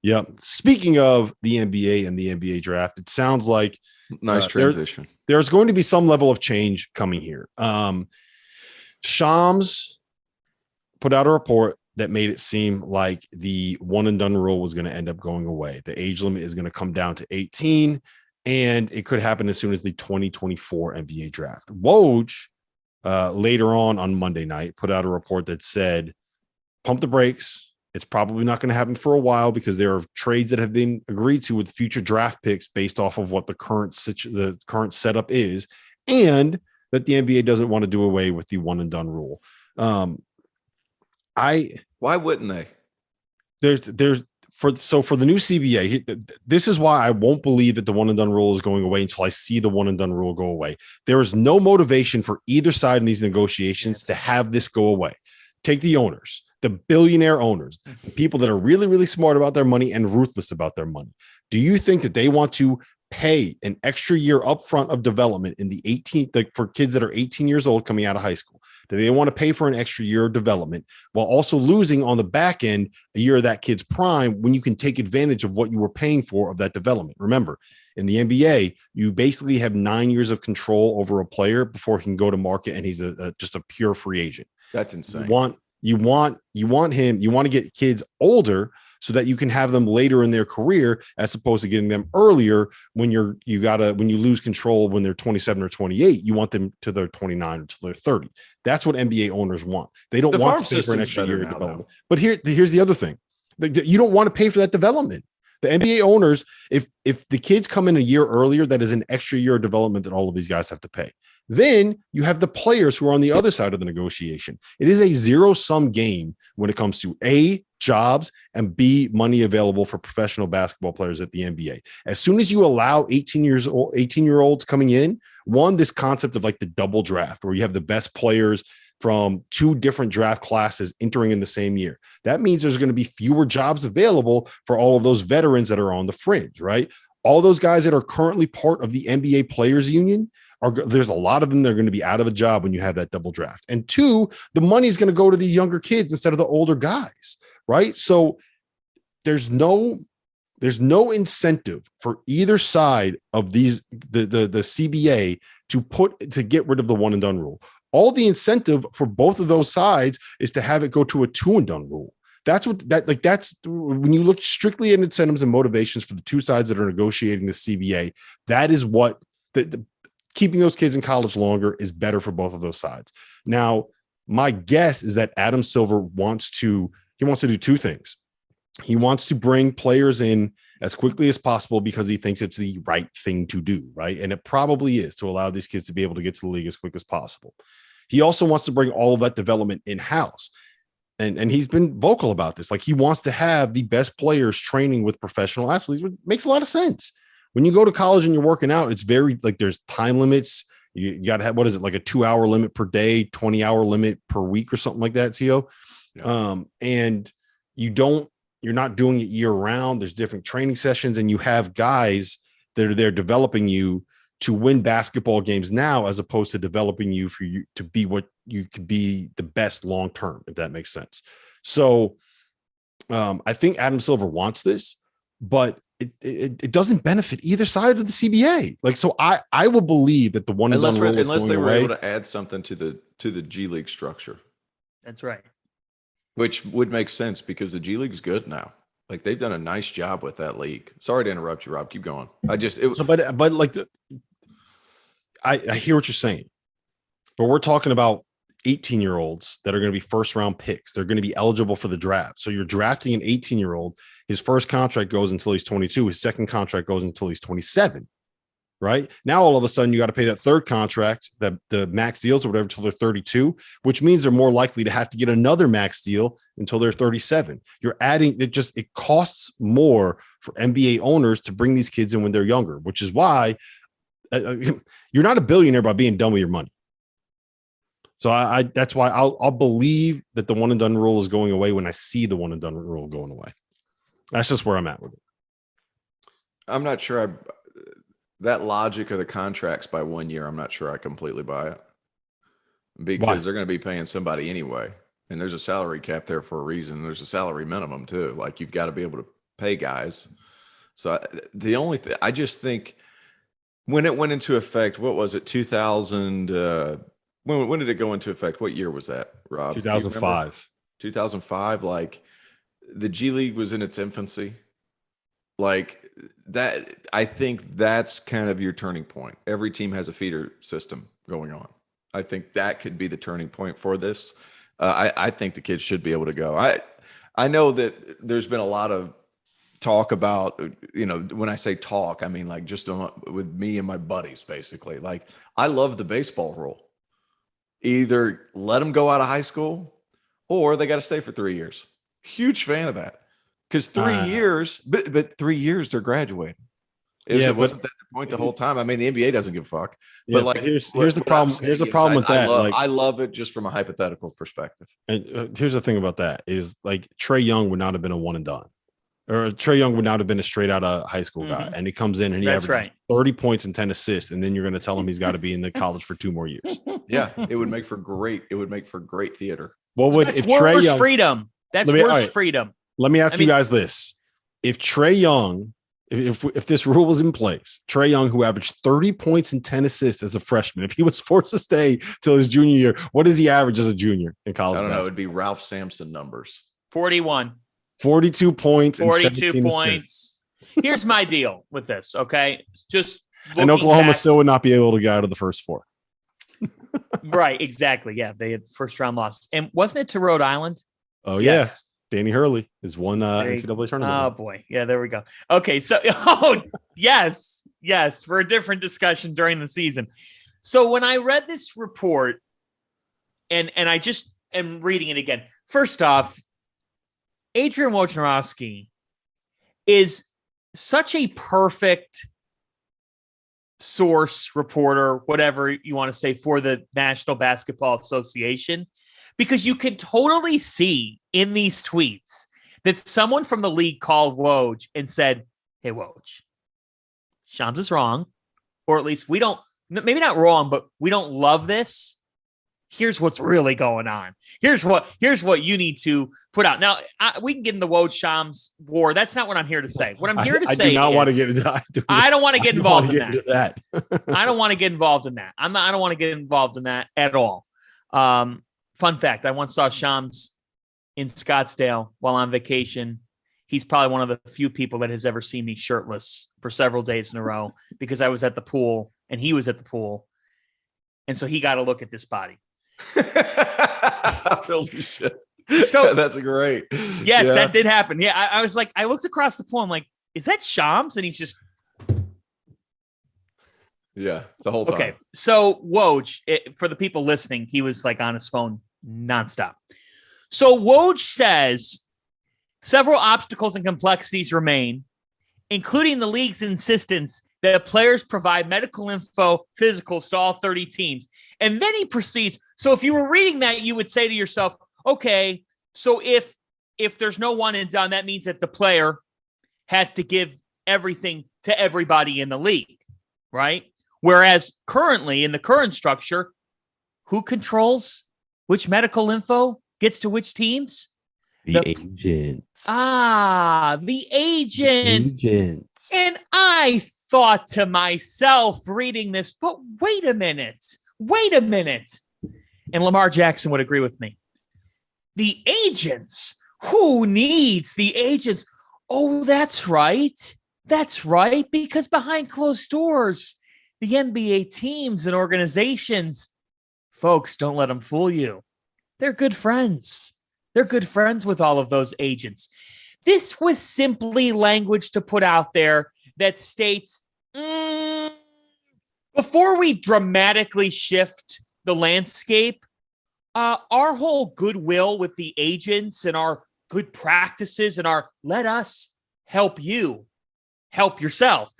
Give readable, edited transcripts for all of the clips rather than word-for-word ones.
Yep. Speaking of the NBA and the NBA draft, it sounds like Nice transition. there's going to be some level of change coming here. Shams put out a report that made it seem like the one and done rule was going to end up going away. The age limit is going to come down to 18, and it could happen as soon as the 2024 NBA draft. Woj, later on Monday night, put out a report that said, pump the brakes. It's probably not going to happen for a while because there are trades that have been agreed to with future draft picks based off of what the current setup is, and that the NBA doesn't want to do away with the one and done rule. Why wouldn't they? For the new CBA, this is why I won't believe that the one and done rule is going away until I see the one and done rule go away. There is no motivation for either side in these negotiations to have this go away. Take the owners, the billionaire owners, the people that are really, really smart about their money and ruthless about their money. Do you think that they want to pay an extra year upfront of development in the 18th for kids that are 18 years old coming out of high school? Do they want to pay for an extra year of development while also losing on the back end a year of that kid's prime when you can take advantage of what you were paying for of that development? Remember, in the NBA, you basically have 9 years of control over a player before he can go to market and he's just a pure free agent. That's insane. You want to get kids older so that you can have them later in their career as opposed to getting them earlier when you lose control when they're 27 or 28. You want them to their 29 or to their 30. That's what NBA owners want. They don't want to pay for an extra year of development. But here's the other thing. You don't want to pay for that development. The NBA owners, if the kids come in a year earlier, that is an extra year of development that all of these guys have to pay. Then you have the players who are on the other side of the negotiation. It is a zero-sum game when it comes to A, jobs, and B, money available for professional basketball players at the NBA. As soon as you allow 18-year-olds coming in, this concept of like the double draft, where you have the best players from two different draft classes entering in the same year. That means there's going to be fewer jobs available for all of those veterans that are on the fringe, right? All those guys that are currently part of the NBA Players Union, there's a lot of them that are going to be out of a job when you have that double draft. And two, the money is going to go to these younger kids instead of the older guys, right? So there's no incentive for either side of the CBA to get rid of the one and done rule. All the incentive for both of those sides is to have it go to a two and done rule. That's when you look strictly at incentives and motivations for the two sides that are negotiating the CBA. That is what keeping those kids in college longer is better for both of those sides. Now, my guess is that Adam Silver wants to do two things. He wants to bring players in as quickly as possible because he thinks it's the right thing to do, right? And it probably is, to allow these kids to be able to get to the league as quick as possible. He also wants to bring all of that development in-house. And he's been vocal about this. Like, he wants to have the best players training with professional athletes, which makes a lot of sense. When you go to college and you're working out, it's very like there's time limits. You got to have, what is it, like a 2-hour limit per day, 20-hour limit per week or something like that, CO. Yeah. And you're not doing it year round. There's different training sessions, and you have guys that are there developing you to win basketball games now, as opposed to developing you for you to be what you could be the best long term, if that makes sense. So I think Adam Silver wants this, but it doesn't benefit either side of the CBA. Like, so I will believe that the one unless they were able to add something to the G League structure. That's right. Which would make sense because the G League's good now. Like, they've done a nice job with that league. Sorry to interrupt you, Rob. Keep going. I hear what you're saying, but we're talking about 18-year-olds that are going to be first-round picks. They're going to be eligible for the draft. So you're drafting an 18-year-old. His first contract goes until he's 22. His second contract goes until he's 27. Right now, all of a sudden, you got to pay that third contract, the max deals or whatever, until they're 32, which means they're more likely to have to get another max deal until they're 37. You're adding it costs more for NBA owners to bring these kids in when they're younger, which is why you're not a billionaire by being done with your money. So that's why I'll believe that the one and done rule is going away when I see the one and done rule going away. That's just where I'm at with it. I'm not sure that logic of the contracts by 1 year, I'm not sure I completely buy it, because they're going to be paying somebody anyway. And there's a salary cap there for a reason. There's a salary minimum too. Like, you've got to be able to pay guys. So the only thing I just think when it went into effect, what was it? 2000. When did it go into effect? What year was that, Rob? 2005. 2005. Like the G League was in its infancy. Like that, I think that's kind of your turning point. Every team has a feeder system going on. I think that could be the turning point for this. I think the kids should be able to go. I know that there's been a lot of talk about, when I say talk, I mean like just with me and my buddies, basically. Like I love the baseball rule. Either let them go out of high school or they got to stay for 3 years. Huge fan of that. Because 3 years, but 3 years they're graduating. Wasn't that the point the whole time? I mean, the NBA doesn't give a fuck. But like, here's the problem. Here's the problem with that. I love it just from a hypothetical perspective. And here's the thing about that is like Trae Young would not have been a one and done, or Trae Young would not have been a straight out of high school guy. And he comes in and he averages 30 points and 10 assists, and then you're going to tell him he's got to be in the college for 2 more years. Yeah, it would make for great. It would make for great theater. What would That's if Trae Young freedom? That's freedom. Let me ask you guys this: if Trae Young, if this rule was in place, Trae Young, who averaged 30 points and 10 assists as a freshman, if he was forced to stay till his junior year, what does he average as a junior in college? I don't know. It'd be Ralph Sampson numbers. 41. 42 points and 42 17 points. assists. Here's my deal with this, okay? Just and Oklahoma still would not be able to get out of the first 4. Right, exactly. Yeah, they had first round loss. And wasn't it to Rhode Island? Oh, yes. Danny Hurley is one NCAA tournament. Oh, boy. Yeah, there we go. Okay, so, yes, for a different discussion during the season. So when I read this report, and I just am reading it again, first off, Adrian Wojnarowski is such a perfect source, reporter, whatever you want to say, for the National Basketball Association, because you can totally see in these tweets that someone from the league called Woj and said, hey, Woj, Shams is wrong, or at least we don't, maybe not wrong, but we don't love this. Here's what's really going on. Here's what you need to put out. Now, we can get in the Woj Shams war. That's not what I'm here to say. What I'm here to say I don't want to get involved in that. I don't want to get involved in that. I don't want to get involved in that at all. Fun fact, I once saw Shams in Scottsdale while on vacation. He's probably one of the few people that has ever seen me shirtless for several days in a row because I was at the pool and he was at the pool. And so he got a look at this body. Holy shit. So that's great. Yes, that did happen. Yeah, I was like, I looked across the pool. I'm like, is that Shams? And he's just. Yeah, the whole time. Okay, so Woj, for the people listening, he was like on his phone nonstop. So Woj says several obstacles and complexities remain, including the league's insistence that players provide medical info, physicals to all 30 teams. And then he proceeds. So if you were reading that, you would say to yourself, okay, so if there's no one and done, that means that the player has to give everything to everybody in the league, right? Whereas currently in the current structure, who controls which medical info gets to which teams? The agents. The agents. And I thought to myself reading this, but wait a minute. And Lamar Jackson would agree with me. The agents. Who needs the agents? Oh, that's right. Because behind closed doors, the NBA teams and organizations, folks, don't let them fool you. They're good friends. They're good friends with all of those agents. This was simply language to put out there that states, before we dramatically shift the landscape, our whole goodwill with the agents and our good practices and our let us help you. Help yourself.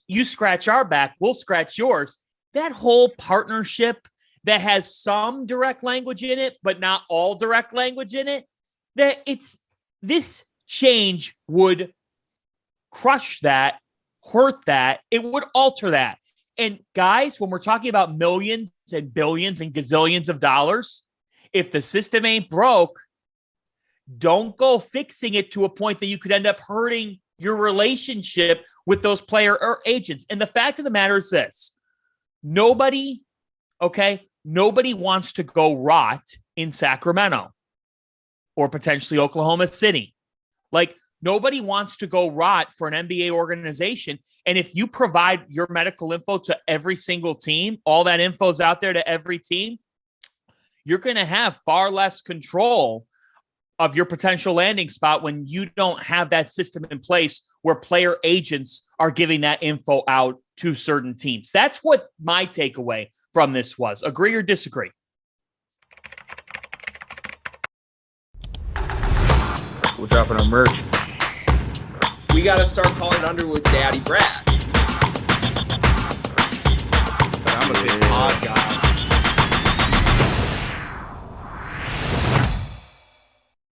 You scratch our back, we'll scratch yours. That whole partnership that has some direct language in it, but not all direct language in it, this change would crush that, hurt that. It would alter that. And guys, when we're talking about millions and billions and gazillions of dollars, if the system ain't broke, don't go fixing it to a point that you could end up hurting your relationship with those player or agents. And the fact of the matter is this: nobody wants to go rot in Sacramento or potentially Oklahoma City. Like, nobody wants to go rot for an NBA organization. And if you provide your medical info to every single team, all that info's out there to every team, you're going to have far less control of your potential landing spot when you don't have that system in place where player agents are giving that info out to certain teams. That's what my takeaway from this was. Agree or disagree? We're dropping our merch. We got to start calling Underwood Daddy Brad. But I'm a big pod guy.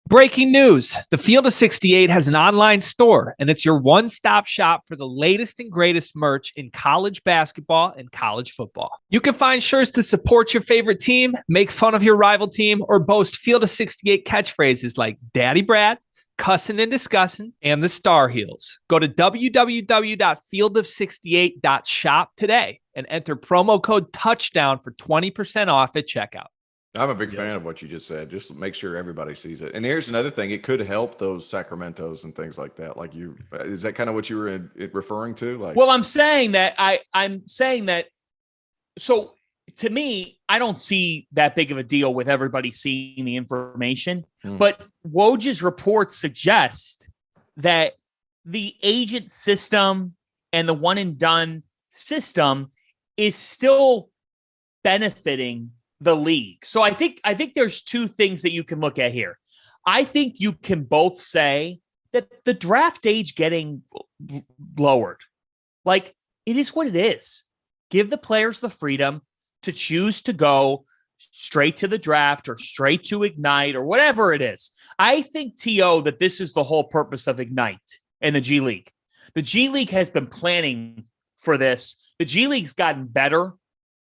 Breaking news. The Field of 68 has an online store, and it's your one-stop shop for the latest and greatest merch in college basketball and college football. You can find shirts to support your favorite team, make fun of your rival team, or boast Field of 68 catchphrases like Daddy Brad, Cussin' and Discussin', and the Star Heels. Go to www.fieldof68.shop today and enter promo code TOUCHDOWN for 20% off at checkout. I'm a big fan of what you just said. Just make sure everybody sees it. And here's another thing. It could help those Sacramentos and things like that. Like is that kind of what you were referring to? Like, well, I'm saying that so to me, I don't see that big of a deal with everybody seeing the information, but Woj's reports suggest that the agent system and the one and done system is still benefiting the league. So I think there's two things that you can look at here. I think you can both say that the draft age getting lowered, like, it is what it is. Give the players the freedom to choose to go straight to the draft or straight to Ignite or whatever it is. I think, T.O., that this is the whole purpose of Ignite and the G League. The G League has been planning for this. The G League's gotten better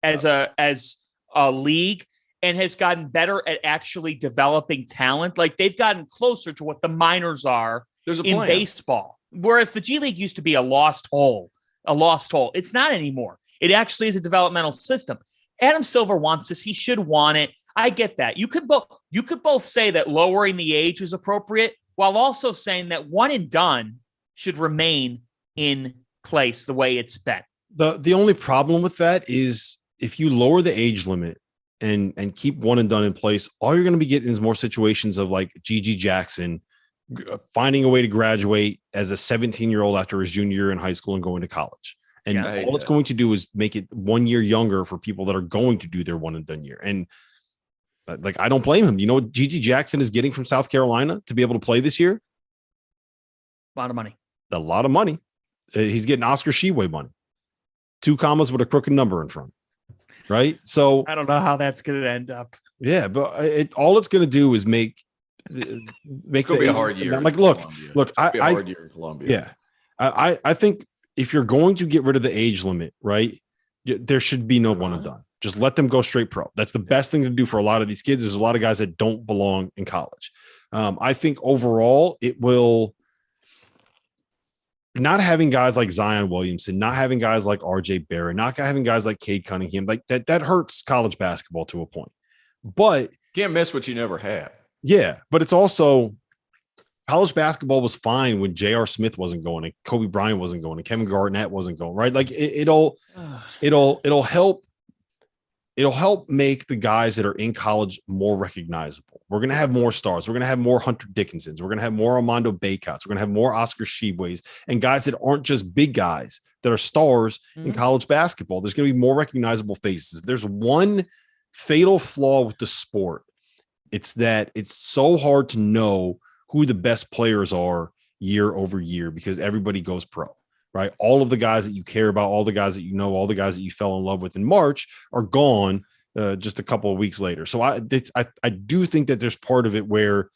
as a league and has gotten better at actually developing talent. Like, they've gotten closer to what the minors are in baseball. Whereas the G League used to be a lost hole. It's not anymore. It actually is a developmental system. Adam Silver wants this. He should want it. I get that. You could both say that lowering the age is appropriate while also saying that one and done should remain in place the way it's been. The only problem with that is if you lower the age limit and keep one and done in place, all you're going to be getting is more situations of like Gigi Jackson finding a way to graduate as a 17-year-old after his junior year in high school and going to college. And all it's going to do is make it 1 year younger for people that are going to do their one and done year. And like, I don't blame him. You know what Gigi Jackson is getting from South Carolina to be able to play this year? A lot of money. A lot of money. He's getting Oscar Sheway money. 2 commas with a crooked number in front. Right. So I don't know how that's going to end up. Yeah, but all it's going to do is make it's going to be a hard year. Like, look, a hard year in Columbia. Yeah. I think if you're going to get rid of the age limit, right, there should be no one and done. Just let them go straight pro. That's the best thing to do for a lot of these kids. There's a lot of guys that don't belong in college. I think overall it will not having guys like Zion Williamson, not having guys like RJ Barrett, not having guys like Cade Cunningham, like that hurts college basketball to a point. But can't miss what you never had. Yeah, but it's also college basketball was fine when J.R. Smith wasn't going and Kobe Bryant wasn't going and Kevin Garnett wasn't going, right? Like it'll help make the guys that are in college more recognizable. We're going to have more stars. We're going to have more Hunter Dickinsons. We're going to have more Armando Baycots. We're going to have more Oscar Sheways and guys that aren't just big guys that are stars in college basketball. There's going to be more recognizable faces. If there's one fatal flaw with the sport, it's that it's so hard to know who the best players are year over year because everybody goes pro, right? All of the guys that you care about, all the guys that you know, all the guys that you fell in love with in March are gone just a couple of weeks later. So I do think that there's part of it where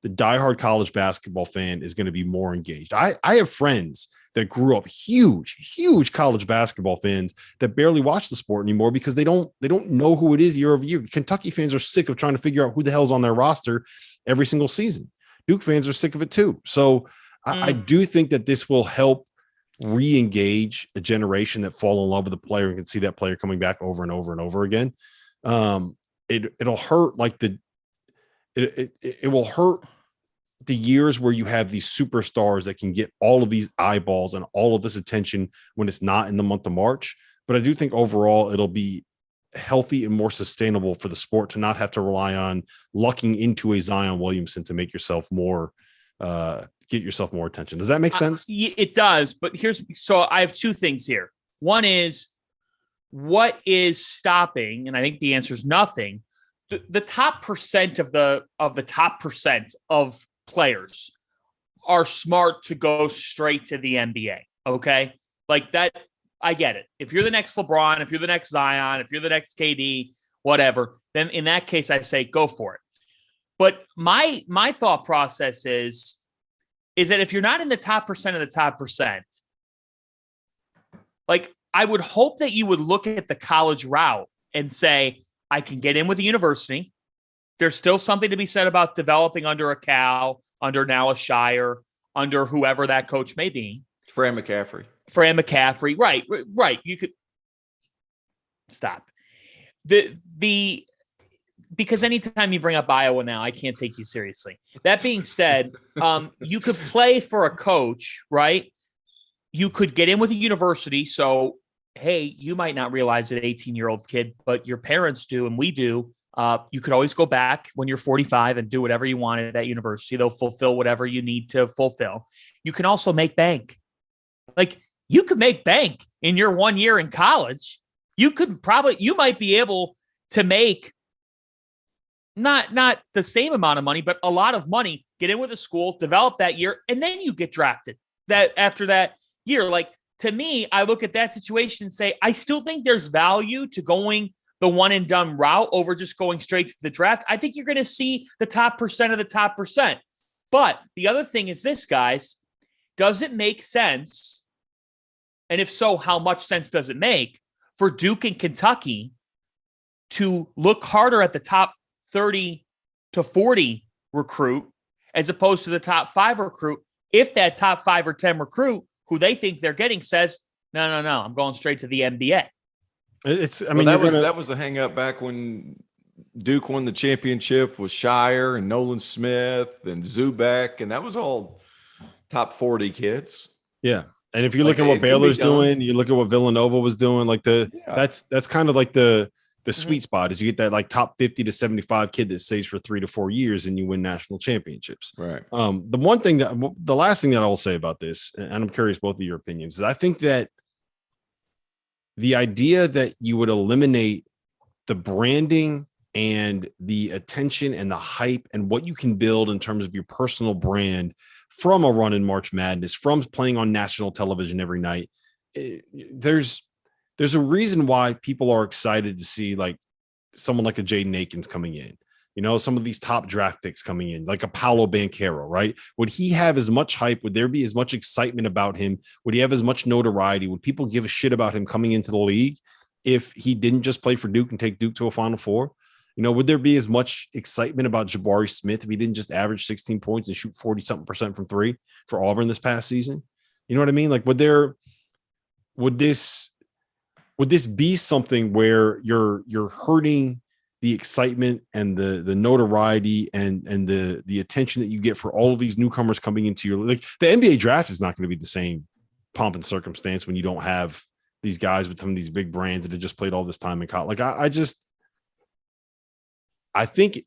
the diehard college basketball fan is going to be more engaged. I have friends that grew up huge college basketball fans that barely watch the sport anymore because they don't know who it is year over year. Kentucky fans are sick of trying to figure out who the hell's on their roster every single season. Duke fans are sick of it too. So I do think that this will help re-engage a generation that fall in love with the player and can see that player coming back over and over and over again. It'll hurt like it will hurt the years where you have these superstars that can get all of these eyeballs and all of this attention when it's not in the month of March. But I do think overall it'll be healthy and more sustainable for the sport to not have to rely on lucking into a Zion Williamson to make yourself more get yourself more attention. Does that make sense? It does, but so I have two things here. One is, what is stopping, and I think the answer is nothing. The top percent of the top percent of players are smart to go straight to the NBA. Okay, like that. I get it. If you're the next LeBron, if you're the next Zion, if you're the next KD, whatever, then in that case, I say go for it. But my thought process is that if you're not in the top percent of the top percent, like I would hope that you would look at the college route and say, I can get in with the university. There's still something to be said about developing under a Cal, under now a Shire, under whoever that coach may be. Fran McCaffrey. Right. You could stop. Because anytime you bring up Iowa now, I can't take you seriously. That being said, you could play for a coach, right? You could get in with a university. So, hey, you might not realize it, 18-year-old kid, but your parents do and we do. You could always go back when you're 45 and do whatever you want at that university. They'll fulfill whatever you need to fulfill. You can also make bank. Like, you could make bank in your 1 year in college. You might be able to make not the same amount of money, but a lot of money, get in with a school, develop that year, and then you get drafted that after that year. Like, to me, I look at that situation and say, I still think there's value to going the one and done route over just going straight to the draft. I think you're going to see the top percent of the top percent. But the other thing is this, guys, does it make sense? And if so, how much sense does it make for Duke and Kentucky to look harder at the top 30 to 40 recruit as opposed to the top 5 recruit if that top 5 or 10 recruit who they think they're getting says, no, I'm going straight to the NBA? That was the hang up back when Duke won the championship with Shire and Nolan Smith and Zubek, and that was all top 40 kids. Yeah. And if you look at what Baylor's doing, you look at what Villanova was doing, like that's kind of like the sweet spot is you get that like top 50 to 75 kid that stays for 3 to 4 years and you win national championships. Right. The last thing that I'll say about this, and I'm curious both of your opinions, is I think that the idea that you would eliminate the branding and the attention and the hype and what you can build in terms of your personal brand from a run in March Madness, from playing on national television every night, there's a reason why people are excited to see like someone like a Jaden Akins coming in, some of these top draft picks coming in, like a Paolo Banchero, right? Would he have as much hype? Would there be as much excitement about him? Would he have as much notoriety? Would people give a shit about him coming into the league if he didn't just play for Duke and take Duke to a Final Four? Would there be as much excitement about Jabari Smith if he didn't just average 16 points and shoot 40-something% from 3 for Auburn this past season? You know what I mean? Like, would this be something where you're hurting the excitement and the notoriety and the attention that you get for all of these newcomers coming into your, like, the NBA draft is not going to be the same pomp and circumstance when you don't have these guys with some of these big brands that have just played all this time in college. Like, I think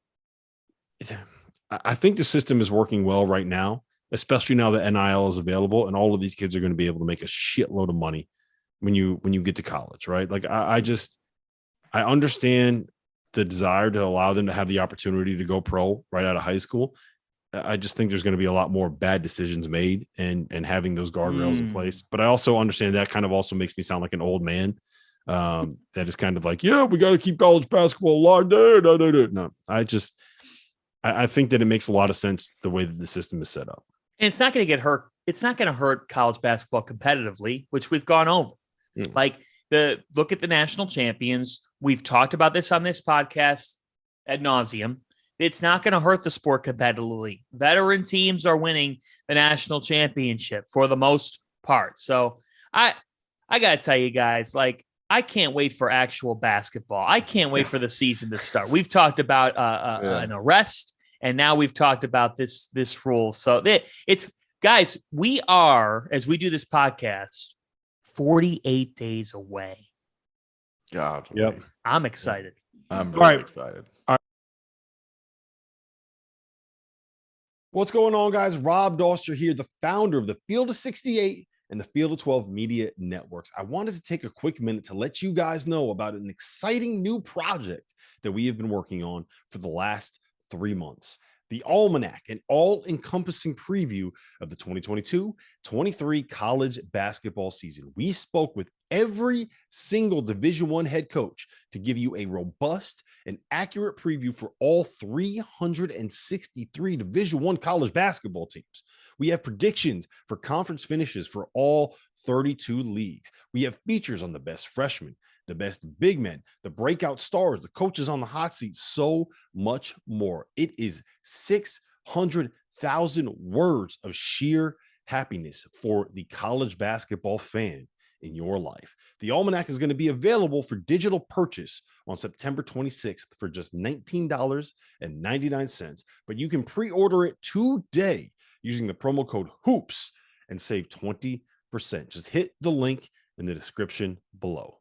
the system is working well right now, especially now that NIL is available and all of these kids are going to be able to make a shitload of money when you get to college, right? Like, I understand the desire to allow them to have the opportunity to go pro right out of high school. I just think there's going to be a lot more bad decisions made and having those guardrails in place. But I also understand that kind of also makes me sound like an old man. That is kind of like, yeah, we got to keep college basketball alive. No, I think that it makes a lot of sense the way that the system is set up. And it's not going to get hurt. It's not going to hurt college basketball competitively, which we've gone over. Like, look at the national champions. We've talked about this on this podcast ad nauseum. It's not going to hurt the sport competitively. Veteran teams are winning the national championship for the most part. So I got to tell you guys, like, I can't wait for actual basketball. I can't wait for the season to start. We've talked about an arrest, and now we've talked about this rule. So it's guys, we are, as we do this podcast, 48 days away. God. Yep. I'm excited. I'm very excited. What's going on, guys? Rob Dauster here, the founder of the Field of 68 and the Field of 12 Media Networks. I wanted to take a quick minute to let you guys know about an exciting new project that we have been working on for the last 3 months. The Almanac, an all-encompassing preview of the 2022-23 college basketball season. We spoke with every single Division I head coach to give you a robust and accurate preview for all 363 Division I college basketball teams. We have predictions for conference finishes for all 32 leagues. We have features on the best freshmen, the best big men, the breakout stars, the coaches on the hot seat, so much more. It is 600,000 words of sheer happiness for the college basketball fan in your life. The Almanac is going to be available for digital purchase on September 26th for just $19.99, but you can pre-order it today using the promo code HOOPS and save 20%. Just hit the link in the description below.